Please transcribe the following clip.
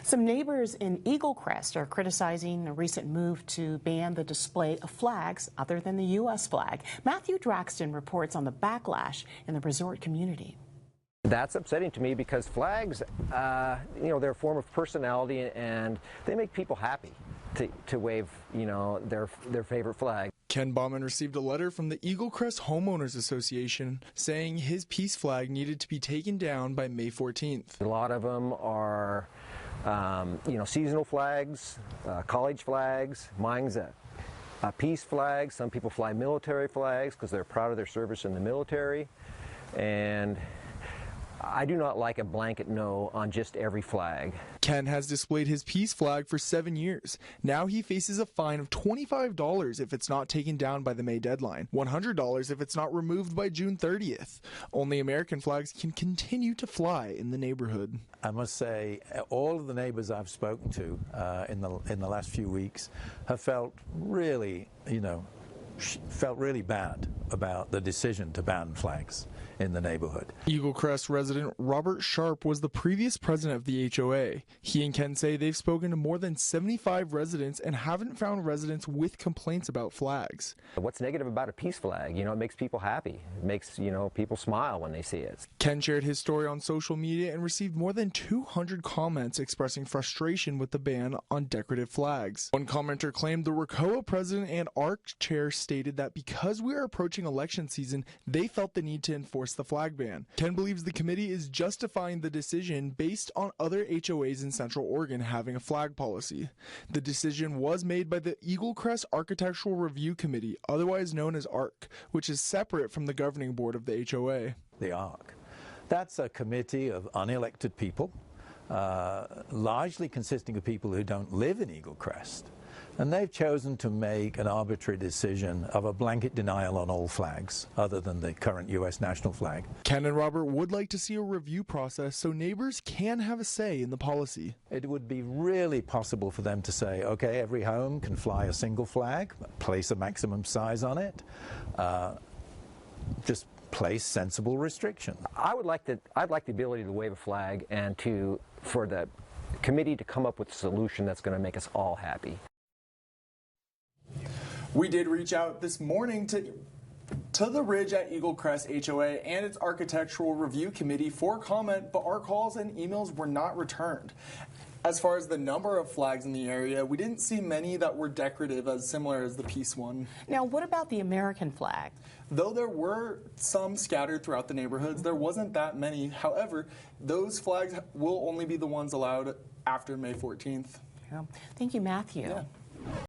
Some neighbors in Eagle Crest are criticizing a recent move to ban the display of flags other than the U.S. flag. Matthew Draxton reports on the backlash in the resort community. That's upsetting to me because flags, they're a form of personality and they make people happy to wave, their favorite flag. Ken Bauman received a letter from the Eagle Crest Homeowners Association saying his peace flag needed to be taken down by May 14th. A lot of them are, seasonal flags, college flags. Mine's a peace flag. Some people fly military flags because they're proud of their service in the military. And I do not like a blanket no on just every flag. Ken has displayed his peace flag for 7 years. Now he faces a fine of $25 if it's not taken down by the May deadline, $100 if it's not removed by June 30th. Only American flags can continue to fly in the neighborhood. I must say, all of the neighbors I've spoken to in the last few weeks have felt really, bad about the decision to ban flags in the neighborhood. Eagle Crest resident Robert Sharp was the previous president of the HOA. He and Ken say they've spoken to more than 75 residents and haven't found residents with complaints about flags. What's negative about a peace flag? It makes people happy. It makes, people smile when they see it. Ken shared his story on social media and received more than 200 comments expressing frustration with the ban on decorative flags. One commenter claimed the RCOA president and ARC chair stated that because we are approaching election season, they felt the need to enforce the flag ban. Ken believes the committee is justifying the decision based on other HOAs in Central Oregon having a flag policy. The decision was made by the Eagle Crest Architectural Review Committee, otherwise known as ARC, which is separate from the governing board of the HOA. The ARC. That's a committee of unelected people, largely consisting of people who don't live in Eagle Crest. And they've chosen to make an arbitrary decision of a blanket denial on all flags, other than the current U.S. national flag. Ken and Robert would like to see a review process so neighbors can have a say in the policy. It would be really possible for them to say, okay, every home can fly a single flag, place a maximum size on it, just place sensible restrictions. I'd like the ability to wave a flag and for the committee to come up with a solution that's going to make us all happy. We did reach out this morning to the Ridge at Eagle Crest HOA and its Architectural Review Committee for comment, but our calls and emails were not returned. As far as the number of flags in the area, we didn't see many that were decorative as similar as the peace one. Now, what about the American flag? Though there were some scattered throughout the neighborhoods, there wasn't that many. However, those flags will only be the ones allowed after May 14th. Yeah. Thank you, Matthew. Yeah.